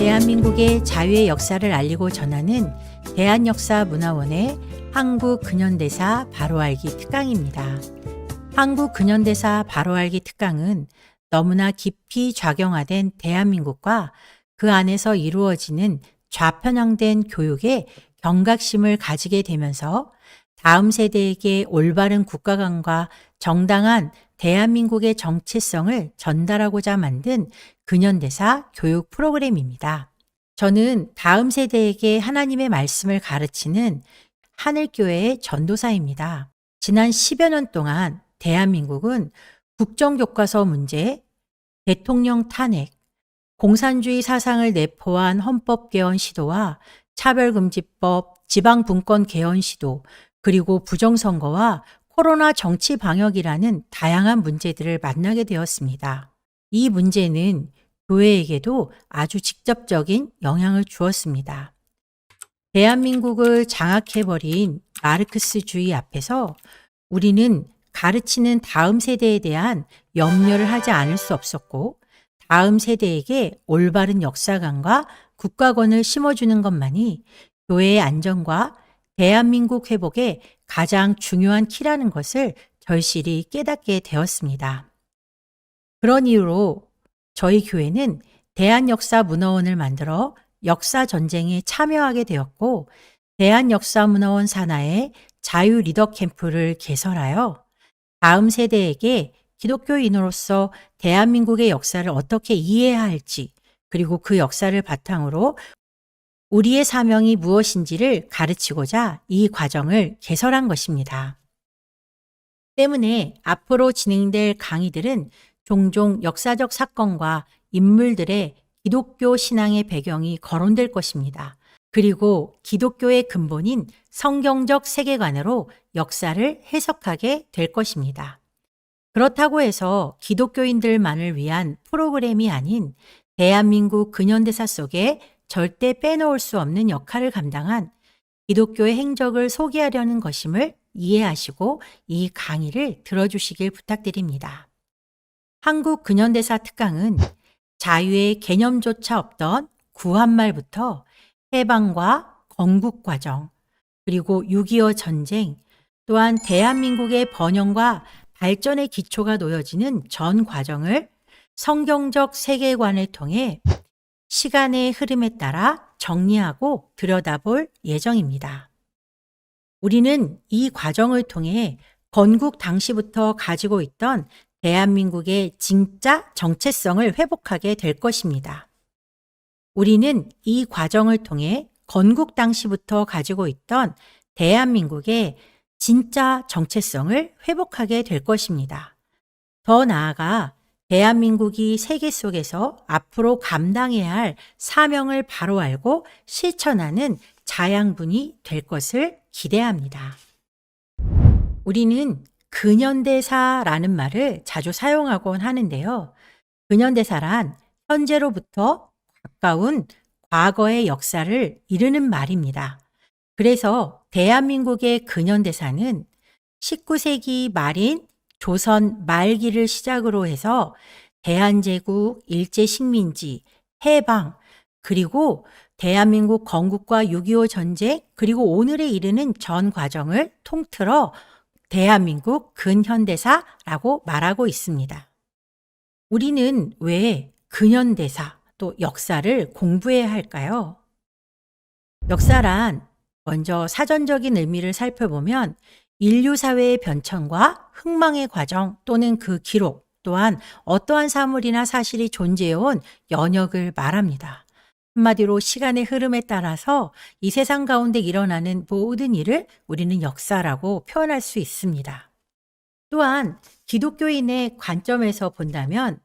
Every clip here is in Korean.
대한민국의 자유의 역사를 알리고 전하는 대한역사문화원의 한국근현대사 바로알기 특강입니다. 한국근현대사 바로알기 특강은 너무나 깊이 작용화된 대한민국과 그 안에서 이루어지는 좌편향된 교육에 경각심을 가지게 되면서 다음 세대에게 올바른 국가관과 정당한 대한민국의 정체성을 전달하고자 만든 근현대사 교육 프로그램입니다. 저는 다음 세대에게 하나님의 말씀을 가르치는 하늘교회의 전도사입니다. 지난 10여 년 동안 대한민국은 국정교과서 문제, 대통령 탄핵, 공산주의 사상을 내포한 헌법 개헌 시도와 차별금지법, 지방분권 개헌 시도, 그리고 부정선거와 코로나 정치 방역이라는 다양한 문제들을 만나게 되었습니다. 이 문제는 교회에게도 아주 직접적인 영향을 주었습니다. 대한민국을 장악해버린 마르크스주의 앞에서 우리는 가르치는 다음 세대에 대한 염려를 하지 않을 수 없었고, 다음 세대에게 올바른 역사관과 국가관을 심어주는 것만이 교회의 안전과 대한민국 회복의 가장 중요한 키라는 것을 절실히 깨닫게 되었습니다. 그런 이유로 저희 교회는 대한역사문화원을 만들어 역사전쟁에 참여하게 되었고, 대한역사문화원 산하의 자유리더 캠프를 개설하여 다음 세대에게 기독교인으로서 대한민국의 역사를 어떻게 이해해야 할지, 그리고 그 역사를 바탕으로 우리의 사명이 무엇인지를 가르치고자 이 과정을 개설한 것입니다. 때문에 앞으로 진행될 강의들은 종종 역사적 사건과 인물들의 기독교 신앙의 배경이 거론될 것입니다. 그리고 기독교의 근본인 성경적 세계관으로 역사를 해석하게 될 것입니다. 그렇다고 해서 기독교인들만을 위한 프로그램이 아닌 대한민국 근현대사 속에 절대 빼놓을 수 없는 역할을 감당한 기독교의 행적을 소개하려는 것임을 이해하시고 이 강의를 들어주시길 부탁드립니다. 한국 근현대사 특강은 자유의 개념조차 없던 구한말부터 해방과 건국 과정, 그리고 6.25 전쟁, 또한 대한민국의 번영과 발전의 기초가 놓여지는 전 과정을 성경적 세계관을 통해 시간의 흐름에 따라 정리하고 들여다볼 예정입니다. 우리는 이 과정을 통해 건국 당시부터 가지고 있던 대한민국의 진짜 정체성을 회복하게 될 것입니다. 우리는 이 과정을 통해 건국 당시부터 가지고 있던 대한민국의 진짜 정체성을 회복하게 될 것입니다. 더 나아가 대한민국이 세계 속에서 앞으로 감당해야 할 사명을 바로 알고 실천하는 자양분이 될 것을 기대합니다. 우리는 근현대사라는 말을 자주 사용하곤 하는데요. 근현대사란 현재로부터 가까운 과거의 역사를 이르는 말입니다. 그래서 대한민국의 근현대사는 19세기 말인 조선 말기를 시작으로 해서 대한제국, 일제식민지, 해방, 그리고 대한민국 건국과 6.25 전쟁, 그리고 오늘에 이르는 전 과정을 통틀어 대한민국 근현대사라고 말하고 있습니다. 우리는 왜 근현대사, 또 역사를 공부해야 할까요? 역사란 먼저 사전적인 의미를 살펴보면 인류 사회의 변천과 흥망의 과정 또는 그 기록, 또한 어떠한 사물이나 사실이 존재해온 연역을 말합니다. 한마디로 시간의 흐름에 따라서 이 세상 가운데 일어나는 모든 일을 우리는 역사라고 표현할 수 있습니다. 또한 기독교인의 관점에서 본다면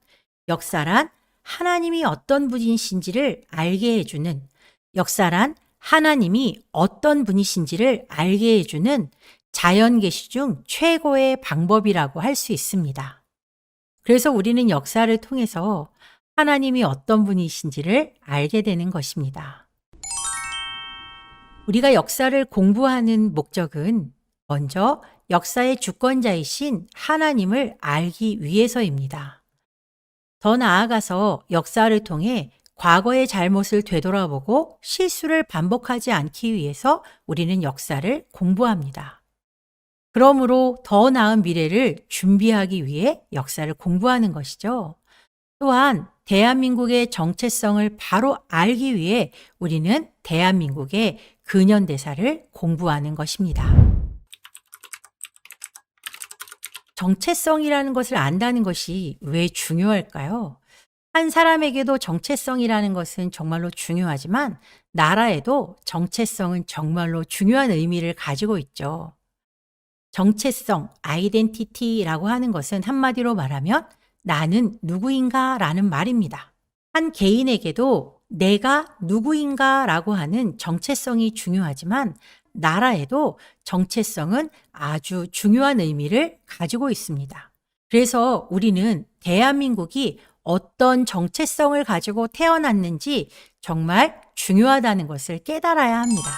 역사란 하나님이 어떤 분이신지를 알게 해주는, 역사란 하나님이 어떤 분이신지를 알게 해주는 자연계시 중 최고의 방법이라고 할 수 있습니다. 그래서 우리는 역사를 통해서 하나님이 어떤 분이신지를 알게 되는 것입니다. 우리가 역사를 공부하는 목적은 먼저 역사의 주권자이신 하나님을 알기 위해서입니다. 더 나아가서 역사를 통해 과거의 잘못을 되돌아보고 실수를 반복하지 않기 위해서 우리는 역사를 공부합니다. 그러므로 더 나은 미래를 준비하기 위해 역사를 공부하는 것이죠. 또한 대한민국의 정체성을 바로 알기 위해 우리는 대한민국의 근현대사를 공부하는 것입니다. 정체성이라는 것을 안다는 것이 왜 중요할까요? 한 사람에게도 정체성이라는 것은 정말로 중요하지만 나라에도 정체성은 정말로 중요한 의미를 가지고 있죠. 정체성, 아이덴티티라고 하는 것은 한마디로 말하면 나는 누구인가 라는 말입니다. 한 개인에게도 내가 누구인가 라고 하는 정체성이 중요하지만 나라에도 정체성은 아주 중요한 의미를 가지고 있습니다. 그래서 우리는 대한민국이 어떤 정체성을 가지고 태어났는지 정말 중요하다는 것을 깨달아야 합니다.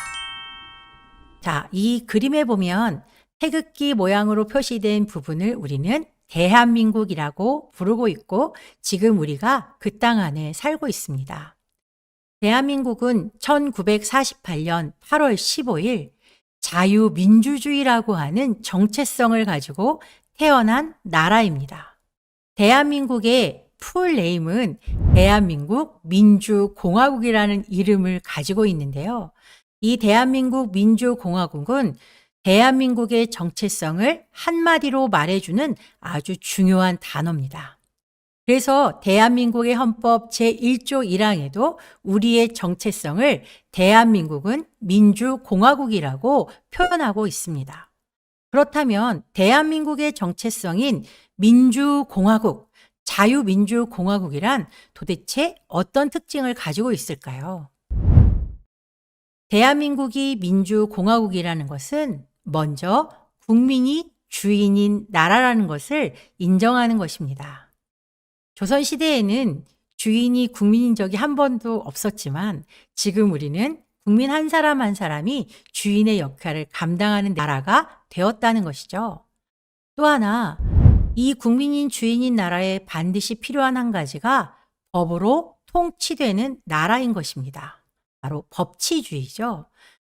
자, 이 그림에 보면 태극기 모양으로 표시된 부분을 우리는 대한민국이라고 부르고 있고 지금 우리가 그 땅 안에 살고 있습니다. 대한민국은 1948년 8월 15일 자유민주주의라고 하는 정체성을 가지고 태어난 나라입니다. 대한민국의 풀네임은 대한민국 민주공화국이라는 이름을 가지고 있는데요. 이 대한민국 민주공화국은 대한민국의 정체성을 한마디로 말해주는 아주 중요한 단어입니다. 그래서 대한민국의 헌법 제1조 1항에도 우리의 정체성을 대한민국은 민주공화국이라고 표현하고 있습니다. 그렇다면 대한민국의 정체성인 민주공화국, 자유민주공화국이란 도대체 어떤 특징을 가지고 있을까요? 대한민국이 민주공화국이라는 것은 먼저 국민이 주인인 나라라는 것을 인정하는 것입니다. 조선시대에는 주인이 국민인 적이 한 번도 없었지만 지금 우리는 국민 한 사람 한 사람이 주인의 역할을 감당하는 나라가 되었다는 것이죠. 또 하나, 이 국민인 주인인 나라에 반드시 필요한 한 가지가 법으로 통치되는 나라인 것입니다. 바로 법치주의죠.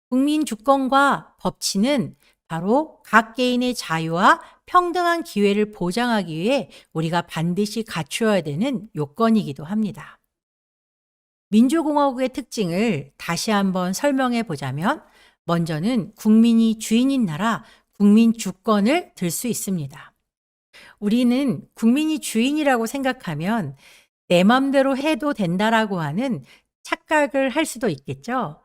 국민 주권과 법치는 바로 각 개인의 자유와 평등한 기회를 보장하기 위해 우리가 반드시 갖추어야 되는 요건이기도 합니다. 민주공화국의 특징을 다시 한번 설명해 보자면 먼저는 국민이 주인인 나라, 국민 주권을 들 수 있습니다. 우리는 국민이 주인이라고 생각하면 내 맘대로 해도 된다라고 하는 착각을 할 수도 있겠죠.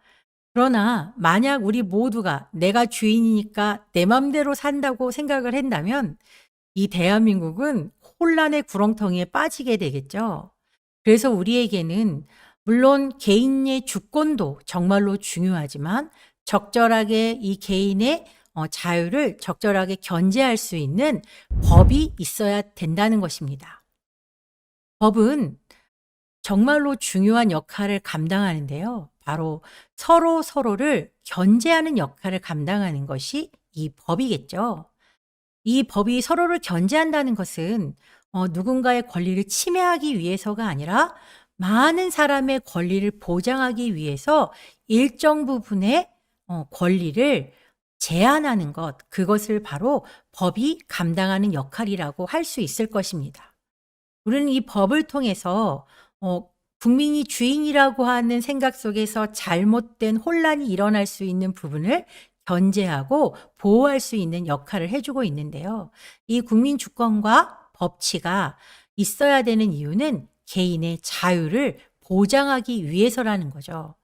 그러나 만약 우리 모두가 내가 주인이니까 내 맘대로 산다고 생각을 한다면 이 대한민국은 혼란의 구렁텅이에 빠지게 되겠죠. 그래서 우리에게는 물론 개인의 주권도 정말로 중요하지만 적절하게 이 개인의 자유를 적절하게 견제할 수 있는 법이 있어야 된다는 것입니다. 법은 정말로 중요한 역할을 감당하는데요. 바로 서로를 견제하는 역할을 감당하는 것이 이 법이겠죠. 이 법이 서로를 견제한다는 것은 누군가의 권리를 침해하기 위해서가 아니라 많은 사람의 권리를 보장하기 위해서 일정 부분의 권리를 제한하는 것, 그것을 바로 법이 감당하는 역할이라고 할 수 있을 것입니다. 우리는 이 법을 통해서 국민이 주인이라고 하는 생각 속에서 잘못된 혼란이 일어날 수 있는 부분을 견제하고 보호할 수 있는 역할을 해주고 있는데요. 이 국민 주권과 법치가 있어야 되는 이유는 개인의 자유를 보장하기 위해서라는 거죠.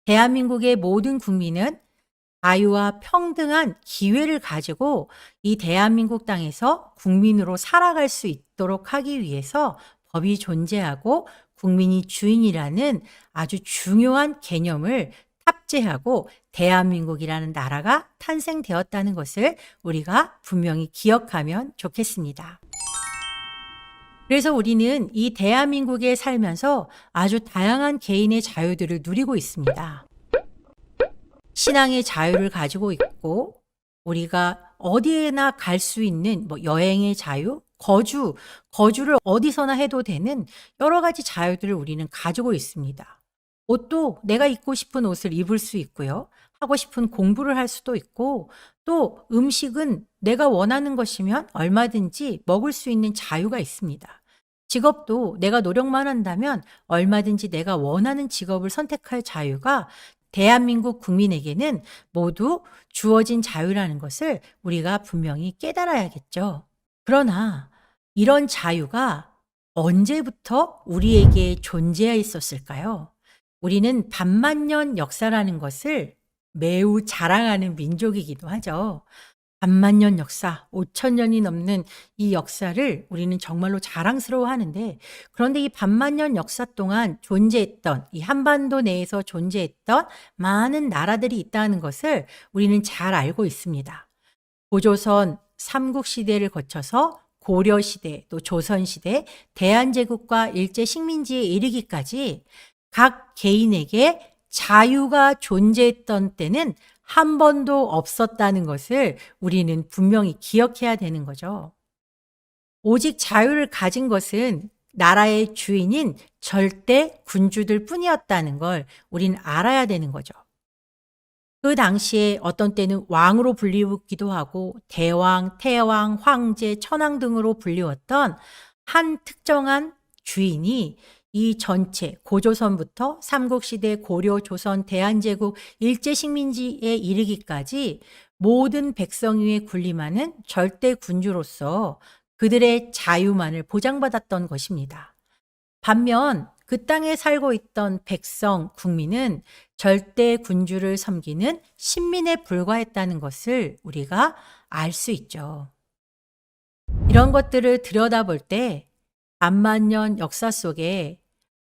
대한민국의 모든 국민은 자유와 평등한 기회를 가지고 이 대한민국 땅에서 국민으로 살아갈 수 있도록 하기 위해서 법이 존재하고 국민이 주인이라는 아주 중요한 개념을 탑재하고 대한민국이라는 나라가 탄생되었다는 것을 우리가 분명히 기억하면 좋겠습니다. 그래서 우리는 이 대한민국에 살면서 아주 다양한 개인의 자유들을 누리고 있습니다. 신앙의 자유를 가지고 있고 우리가 어디에나 갈 수 있는 뭐 여행의 자유, 거주를 어디서나 해도 되는 여러 가지 자유들을 우리는 가지고 있습니다. 옷도 내가 입고 싶은 옷을 입을 수 있고요. 하고 싶은 공부를 할 수도 있고, 또 음식은 내가 원하는 것이면 얼마든지 먹을 수 있는 자유가 있습니다. 직업도 내가 노력만 한다면 얼마든지 내가 원하는 직업을 선택할 자유가 대한민국 국민에게는 모두 주어진 자유라는 것을 우리가 분명히 깨달아야겠죠. 그러나 이런 자유가 언제부터 우리에게 존재해 있었을까요? 우리는 반만년 역사라는 것을 매우 자랑하는 민족이기도 하죠. 반만년 역사, 5,000년이 넘는 이 역사를 우리는 정말로 자랑스러워 하는데, 그런데 이 반만년 역사 동안 존재했던, 이 한반도 내에서 존재했던 많은 나라들이 있다는 것을 우리는 잘 알고 있습니다. 고조선 삼국시대를 거쳐서 고려시대, 또 조선시대, 대한제국과 일제식민지에 이르기까지 각 개인에게 자유가 존재했던 때는 한 번도 없었다는 것을 우리는 분명히 기억해야 되는 거죠. 오직 자유를 가진 것은 나라의 주인인 절대 군주들 뿐이었다는 걸 우리는 알아야 되는 거죠. 그 당시에 어떤 때는 왕으로 불리우기도 하고 대왕, 태왕, 황제, 천황 등으로 불리웠던 한 특정한 주인이 이 전체 고조선부터 삼국시대, 고려, 조선, 대한제국, 일제식민지에 이르기까지 모든 백성 위에 군림하는 절대 군주로서 그들의 자유만을 보장받았던 것입니다. 반면 그 땅에 살고 있던 백성, 국민은 절대 군주를 섬기는 신민에 불과했다는 것을 우리가 알 수 있죠. 이런 것들을 들여다볼 때 반만년 역사 속에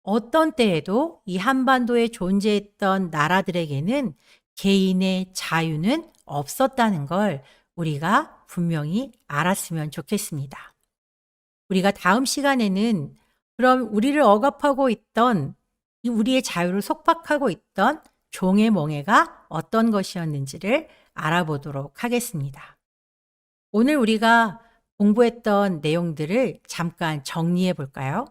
어떤 때에도 이 한반도에 존재했던 나라들에게는 개인의 자유는 없었다는 걸 우리가 분명히 알았으면 좋겠습니다. 우리가 다음 시간에는 그럼 우리를 억압하고 있던, 이 우리의 자유를 속박하고 있던 종의 몽해가 어떤 것이었는지를 알아보도록 하겠습니다. 오늘 우리가 공부했던 내용들을 잠깐 정리해 볼까요?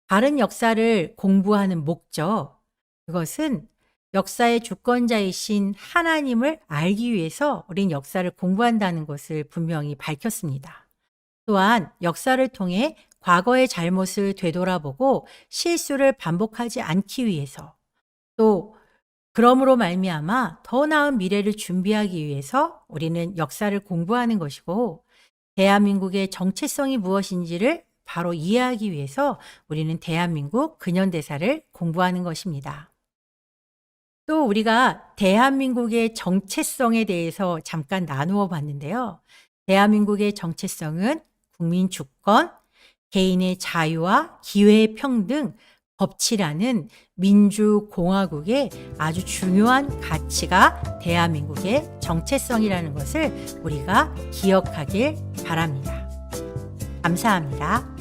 바른 역사를 공부하는 목적, 그것은 역사의 주권자이신 하나님을 알기 위해서 우린 역사를 공부한다는 것을 분명히 밝혔습니다. 또한 역사를 통해 과거의 잘못을 되돌아보고 실수를 반복하지 않기 위해서, 또 그러므로 말미암아 더 나은 미래를 준비하기 위해서 우리는 역사를 공부하는 것이고, 대한민국의 정체성이 무엇인지를 바로 이해하기 위해서 우리는 대한민국 근현대사를 공부하는 것입니다. 또 우리가 대한민국의 정체성에 대해서 잠깐 나누어 봤는데요. 대한민국의 정체성은 국민 주권, 개인의 자유와 기회의 평등, 법치라는 민주공화국의 아주 중요한 가치가 대한민국의 정체성이라는 것을 우리가 기억하길 바랍니다. 감사합니다.